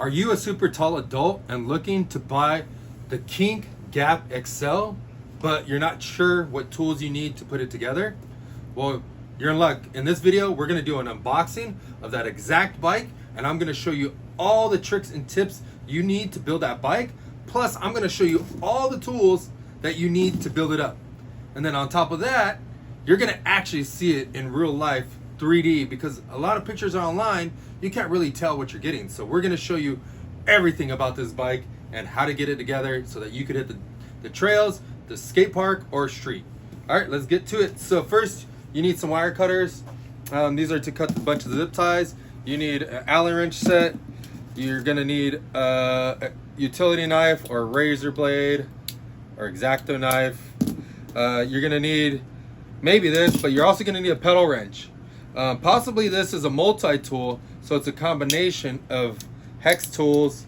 Are you a super tall adult and looking to buy the Kink Gap XL, but you're not sure what tools you need to put it together? Well, you're in luck. In this video, we're gonna do an unboxing of that exact bike, and I'm gonna show you all the tricks and tips you need to build that bike. Plus, I'm gonna show you all the tools that you need to build it up. And then on top of that, you're gonna actually see it in real life, 3D, because a lot of pictures are online, you can't really tell what you're getting. So we're gonna show you everything about this bike and how to get it together so that you could hit the trails, the skate park, or street. All right, let's get to it. So first, you need some wire cutters. These are to cut a bunch of zip ties. You need an Allen wrench set. You're gonna need a utility knife or razor blade or X-Acto knife. You're gonna need maybe this, but you're also gonna need a pedal wrench. Possibly this is a multi-tool, so it's a combination of hex tools,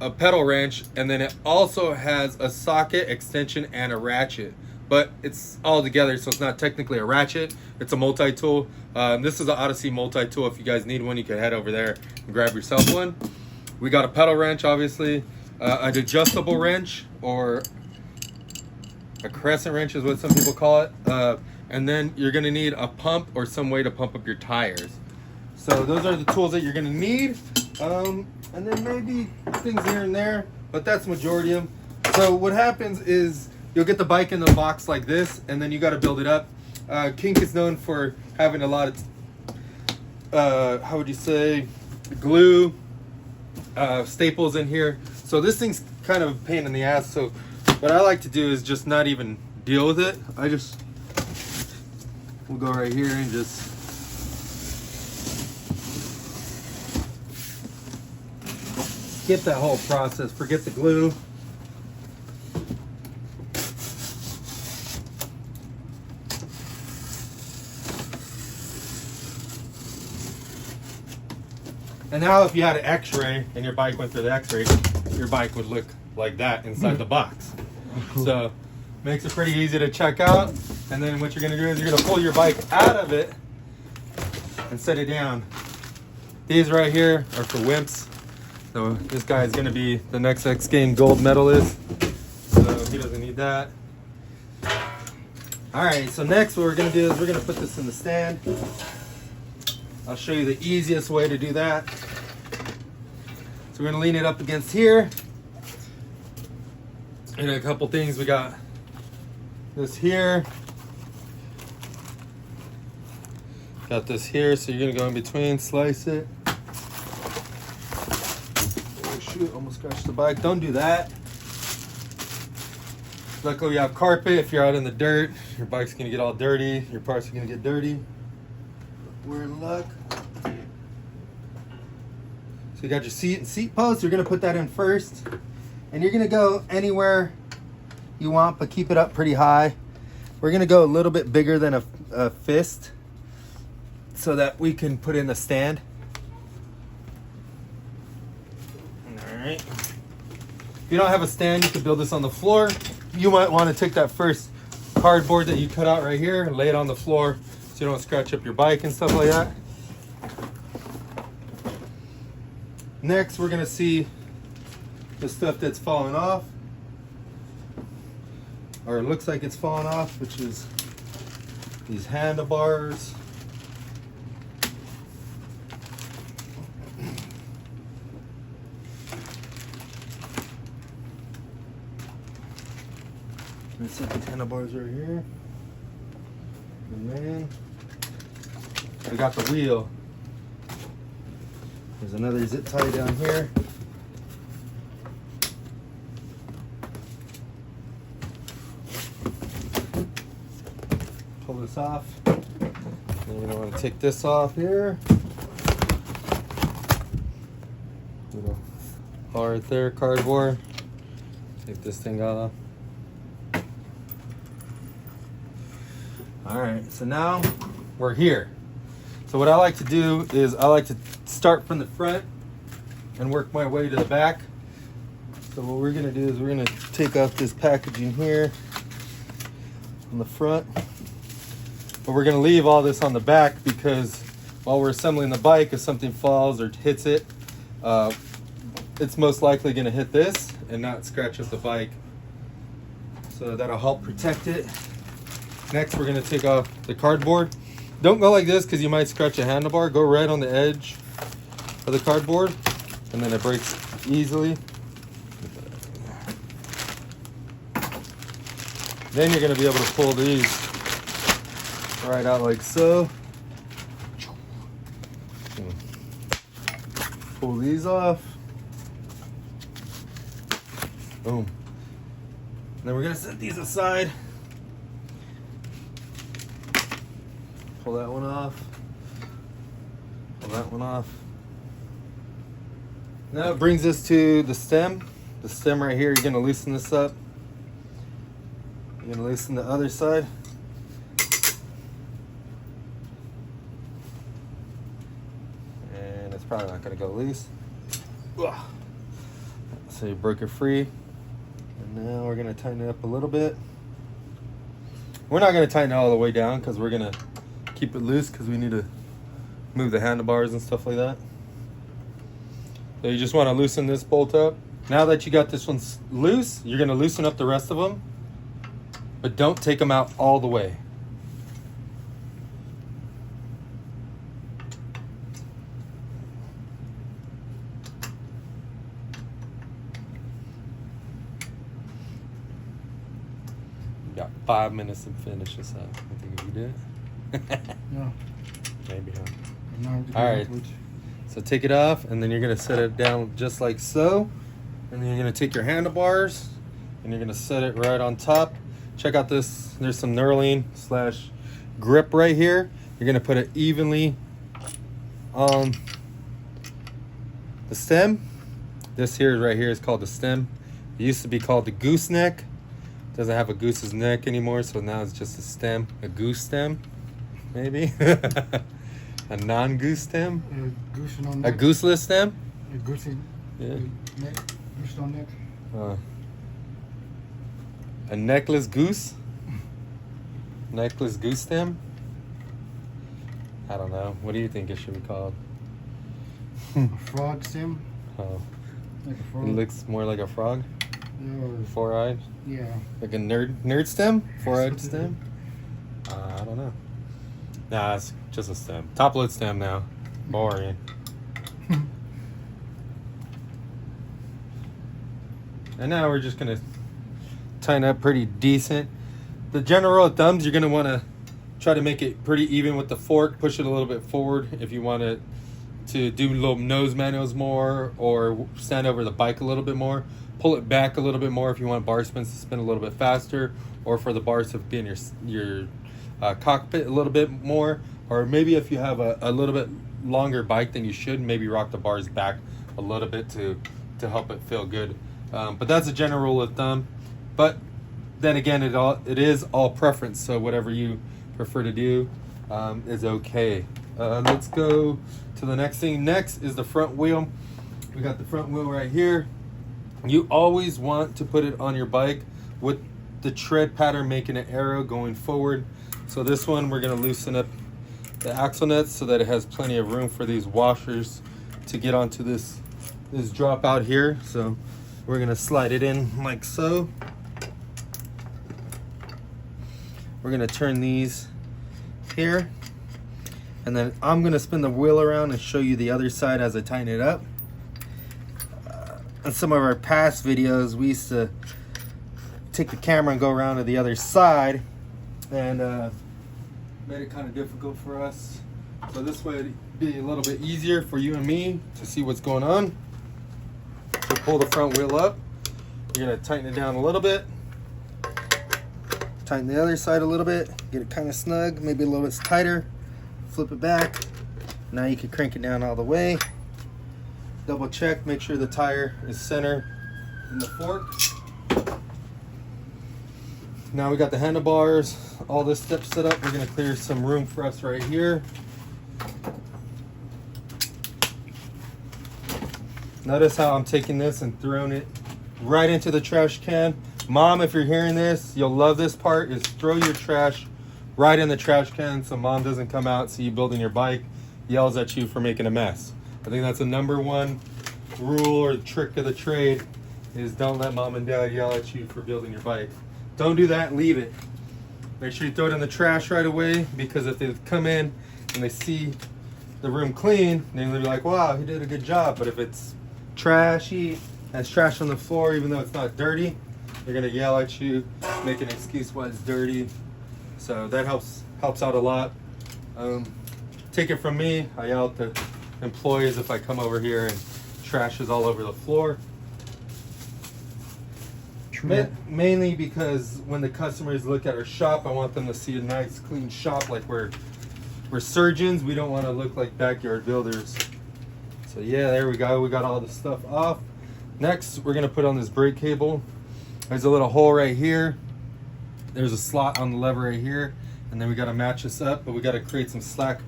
a pedal wrench, and then it also has a socket, extension, and a ratchet. But it's all together, so it's not technically a ratchet, it's a multi-tool. This is an Odyssey multi-tool. If you guys need one, you can head over there and grab yourself one. We got a pedal wrench, obviously, an adjustable wrench, or a crescent wrench is what some people call it. And then you're gonna need a pump or some way to pump up your tires. So those are the tools that you're gonna need. And then maybe things here and there, but that's the majority of them. So what happens is you'll get the bike in the box like this, and then you gotta build it up. Kink is known for having a lot of, how would you say, glue, staples in here. So this thing's kind of a pain in the ass. So what I like to do is just not even deal with it. We'll go right here and just skip that whole process. Forget the glue. And now if you had an x-ray and your bike went through the x-ray, your bike would look like that inside the box. So makes it pretty easy to check out. And then what you're gonna do is you're gonna pull your bike out of it and set it down. These right here are for wimps. So this guy is gonna be the next X Games gold medalist. So he doesn't need that. All right, so next what we're gonna do is we're gonna put this in the stand. I'll show you the easiest way to do that. So we're gonna lean it up against here. And a couple things, we got this here. Got this here, so you're gonna go in between, slice it. Oh shoot, almost crashed the bike. Don't do that. Luckily we have carpet. If you're out in the dirt, your bike's gonna get all dirty, your parts are gonna get dirty. We're in luck. So you got your seat and seat post. You're gonna put that in first. And you're gonna go anywhere you want, but keep it up pretty high. We're gonna go a little bit bigger than a fist so that we can put in the stand. All right. If you don't have a stand, you can build this on the floor. You might wanna take that first cardboard that you cut out right here and lay it on the floor so you don't scratch up your bike and stuff like that. Next, we're gonna see the stuff that's falling off, or it looks like it's falling off, which is these handlebars. Let's set these handlebars right here. And then we got the wheel. There's another zip tie down here. Pull this off. Then you're gonna want to take this off here. Little hole right there, cardboard. Take this thing off. All right, so now we're here. So what I like to do is I like to start from the front and work my way to the back. So what we're gonna do is we're gonna take off this packaging here on the front. But we're gonna leave all this on the back because while we're assembling the bike, if something falls or hits it, it's most likely going to hit this and not scratch up the bike. So that'll help protect it. Next, we're going to take off the cardboard. Don't go like this because you might scratch a handlebar. Go right on the edge of the cardboard, and then it breaks easily. Then you're going to be able to pull these right out like so. Pull these off. Boom. Then we're going to set these aside. Pull that one off. Pull that one off. Now it brings us to the stem. The stem right here, you're going to loosen this up. You're going to loosen the other side. And it's probably not going to go loose. So you broke it free. And now we're going to tighten it up a little bit. We're not going to tighten it all the way down because we're going to keep it loose because we need to move the handlebars and stuff like that. So you just want to loosen this bolt up. Now that you got this one loose, you're going to loosen up the rest of them, but don't take them out all the way. You got 5 minutes to finish this up. I think you did. No. Maybe, huh? No, all right. So take it off, and then you're going to set it down just like so. And then you're going to take your handlebars, and you're going to set it right on top. Check out this. There's some knurling / grip right here. You're going to put it evenly on the stem. This here right here is called the stem. It used to be called the gooseneck. It doesn't have a goose's neck anymore, so now it's just a stem, a goose stem, maybe. A non-goose stem? A gooseless stem? A goosey yeah. Neck. Goose on neck. A necklace goose? Necklace goose stem? I don't know. What do you think it should be called? A frog stem? Oh. Like a frog. It looks more like a frog? Or, Four-eyed? yeah. Like a nerd stem? Four-eyed stem? I don't know. Nah, it's just a stem. Top load stem now. Boring. And now we're just gonna tighten up pretty decent. The general rule of thumbs, you're gonna wanna try to make it pretty even with the fork. Push it a little bit forward if you want it to do little nose manuals more, or stand over the bike a little bit more. Pull it back a little bit more if you want bar spins to spin a little bit faster, or for the bars to be in your cockpit a little bit more, or maybe if you have a little bit longer bike than you should, maybe rock the bars back a little bit to help it feel good. But that's a general rule of thumb. But then again, it is all preference, so whatever you prefer to do is okay. Let's go to the next thing. Next is the front wheel. We got the front wheel right here. You always want to put it on your bike with the tread pattern making an arrow going forward. So this one, we're going to loosen up the axle nuts so that it has plenty of room for these washers to get onto this drop out here. So we're going to slide it in like so. We're going to turn these here, and then I'm going to spin the wheel around and show you the other side as I tighten it up. In some of our past videos, we used to take the camera and go around to the other side, and made it kind of difficult for us. So this way it'd be a little bit easier for you and me to see what's going on. So pull the front wheel up. You're going to tighten it down a little bit. Tighten the other side a little bit. Get it kind of snug, maybe a little bit tighter. Flip it back. Now you can crank it down all the way. Double check, make sure the tire is center in the fork. Now we got the handlebars, all this stuff set up. We're gonna clear some room for us right here. Notice how I'm taking this and throwing it right into the trash can. Mom, if you're hearing this, you'll love this part, is throw your trash right in the trash can so mom doesn't come out, see you building your bike, yells at you for making a mess. I think that's the number one rule or trick of the trade is don't let mom and dad yell at you for building your bike. Don't do that, leave it. Make sure you throw it in the trash right away, because if they come in and they see the room clean, they'll be like, wow, he did a good job. But if it's trashy, has trash on the floor, even though it's not dirty, they're gonna yell at you, make an excuse why it's dirty. So that helps out a lot. Take it from me, I yell at the employees if I come over here and trash is all over the floor. Mainly because when the customers look at our shop, I want them to see a nice clean shop. Like we're surgeons, we don't want to look like backyard builders. So yeah, there we go, we got all the stuff off. Next, we're gonna put on this brake cable. There's a little hole right here, there's a slot on the lever right here, and then we got to match this up, but we got to create some slack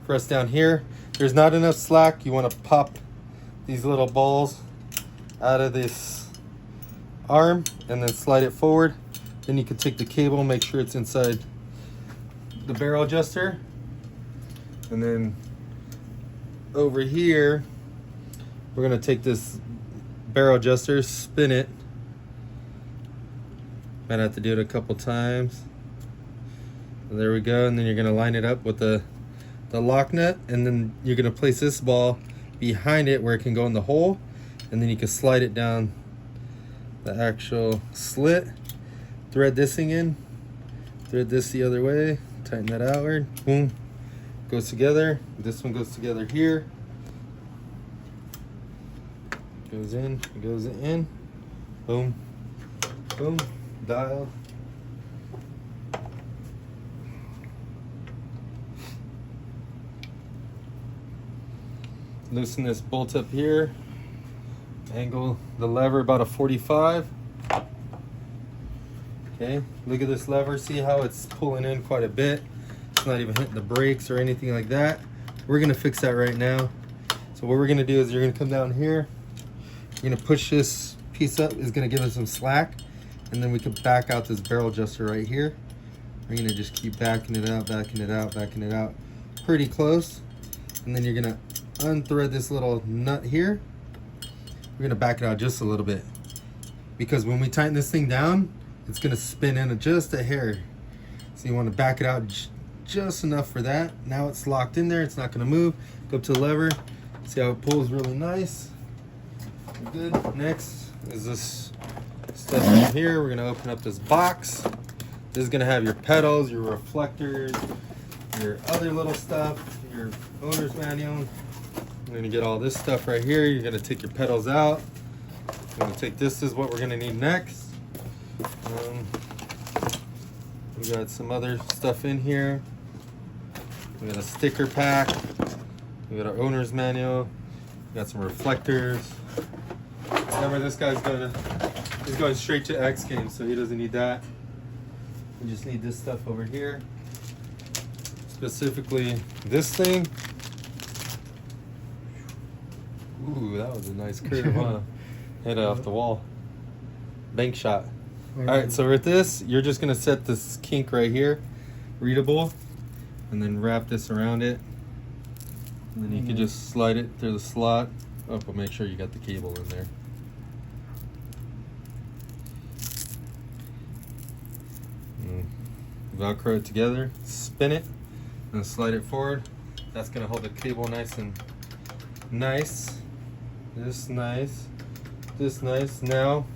for us down here. There's not enough slack, you want to pop these little balls out of this arm and then slide it forward. Then you can take the cable, make sure it's inside the barrel adjuster, and then over here we're going to take this barrel adjuster, spin it. Might have to do it a couple times. And there we go, and then you're going to line it up with the lock nut, and then you're going to place this ball behind it where it can go in the hole, and then you can slide it down the actual slit, thread this thing in, thread this the other way, tighten that outward, boom, goes together. This one goes together here, goes in, boom, boom, dial. Loosen this bolt up here, angle the lever about a 45. Okay, look at this lever, see how it's pulling in quite a bit. It's not even hitting the brakes or anything like that. We're gonna fix that right now. So what we're gonna do is you're gonna come down here, you're gonna push this piece up, is gonna give us some slack, and then we can back out this barrel adjuster right here. We're gonna just keep backing it out, pretty close. And then you're gonna unthread this little nut here. We're gonna back it out just a little bit, because when we tighten this thing down, it's gonna spin in just a hair. So you wanna back it out just enough for that. Now it's locked in there, it's not gonna move. Go up to the lever, see how it pulls really nice. Good. Next is this stuff right here. We're gonna open up this box. This is gonna have your pedals, your reflectors, your other little stuff, your owner's manual. I'm gonna get all this stuff right here. You're gonna take your pedals out. I'm gonna take this, is what we're gonna need next. We got some other stuff in here. We got a sticker pack. We got our owner's manual. We got some reflectors. Remember, this guy's he's going straight to X Games, so he doesn't need that. We just need this stuff over here. Specifically this thing. Ooh, that was a nice curve, huh? Hit it off the wall. Bank shot. All right, so with this, you're just gonna set this kink right here, readable, and then wrap this around it. And then you can just slide it through the slot. Oh, but make sure you got the cable in there. Velcro it together, spin it, and slide it forward. That's gonna hold the cable nice and nice. This nice. This nice. Now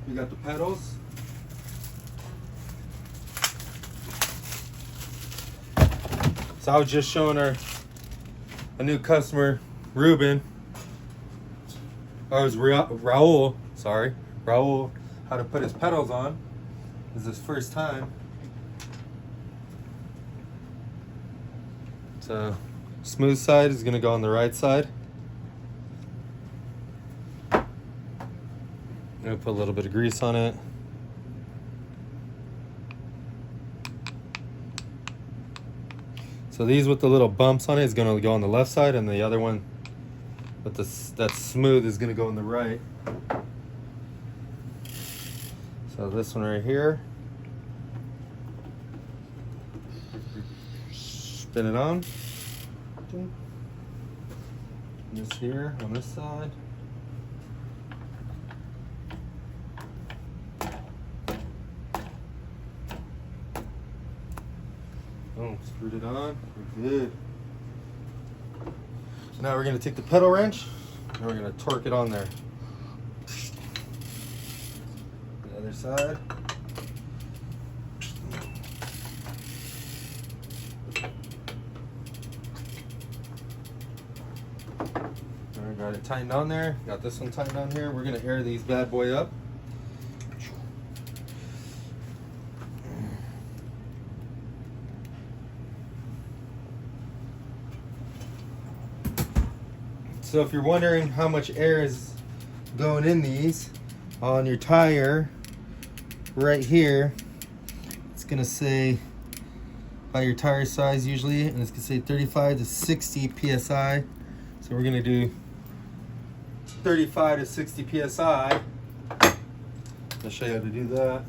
we got the pedals. So I was just showing a new customer, Ruben, or it was Raul, sorry, Raul, how to put his pedals on. This is his first time. So smooth side is gonna go on the right side. I'm gonna put a little bit of grease on it. So these with the little bumps on it is gonna go on the left side, and the other one with that's smooth is gonna go on the right. So this one right here, spin it on. This here on this side. Boom, screwed it on. We're good. So now we're gonna take the pedal wrench and we're gonna torque it on there. The other side. Alright, got it tightened on there. Got this one tightened on here. We're gonna air these bad boy up. So if you're wondering how much air is going in these, on your tire right here, it's gonna say by your tire size usually, and it's gonna say 35 to 60 psi. So we're gonna do 35 to 60 psi. I'll show you how to do that.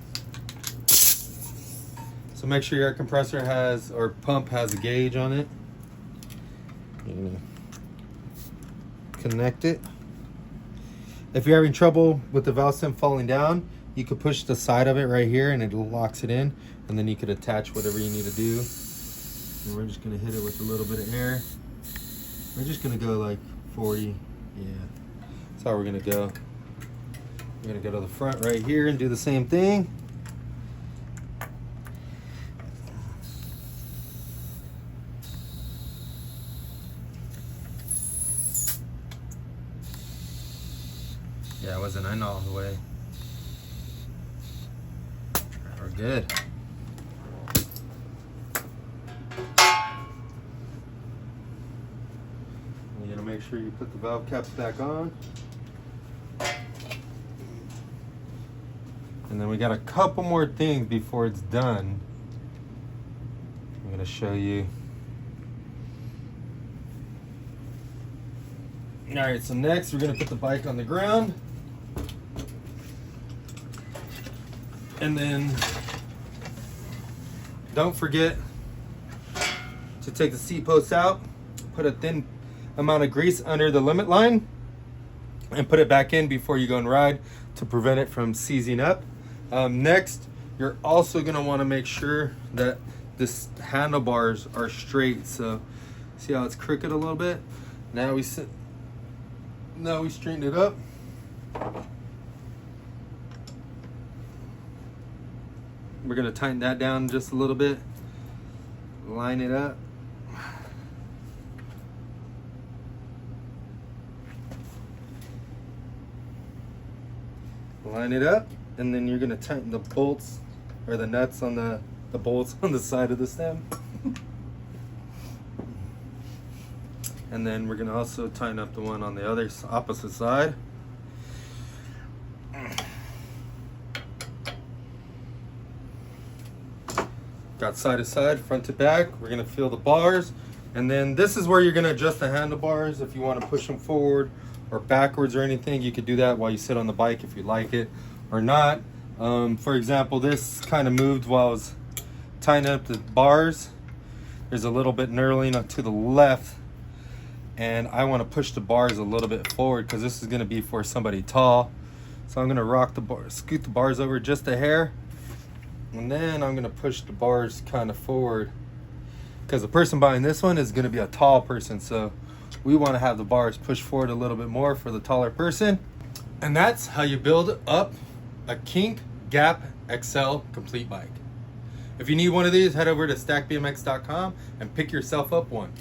So make sure your air compressor has, or pump has, a gauge on it. You're gonna connect it. If you're having trouble with the valve stem falling down, you could push the side of it right here and it locks it in, and then you could attach whatever you need to do. And we're just gonna hit it with a little bit of air. We're just gonna go like 40. Yeah, that's how we're gonna go. We're gonna go to the front right here and do the same thing. Yeah, it wasn't in all the way. We're good. You're gonna make sure you put the valve caps back on. And then we got a couple more things before it's done. I'm gonna show you. All right, so next we're gonna put the bike on the ground. And then don't forget to take the seat posts out, put a thin amount of grease under the limit line, and put it back in before you go and ride to prevent it from seizing up. Next, you're also gonna wanna make sure that this handlebars are straight. So see how it's crooked a little bit? Now we straighten it up. We're gonna tighten that down just a little bit. Line it up. Line it up, and then you're gonna tighten the bolts or the nuts on the bolts on the side of the stem. And then we're gonna also tighten up the one on the other opposite side. Got side to side, front to back. We're gonna feel the bars. And then this is where you're gonna adjust the handlebars. If you wanna push them forward or backwards or anything, you could do that while you sit on the bike if you like it or not. For example, this kind of moved while I was tightening up the bars. There's a little bit knurling to the left, and I wanna push the bars a little bit forward because this is gonna be for somebody tall. So I'm gonna rock the bar, scoot the bars over just a hair. And then I'm gonna push the bars kind of forward because the person buying this one is gonna be a tall person. So we wanna have the bars pushed forward a little bit more for the taller person. And that's how you build up a Kink Gap XL complete bike. If you need one of these, head over to stackbmx.com and pick yourself up one.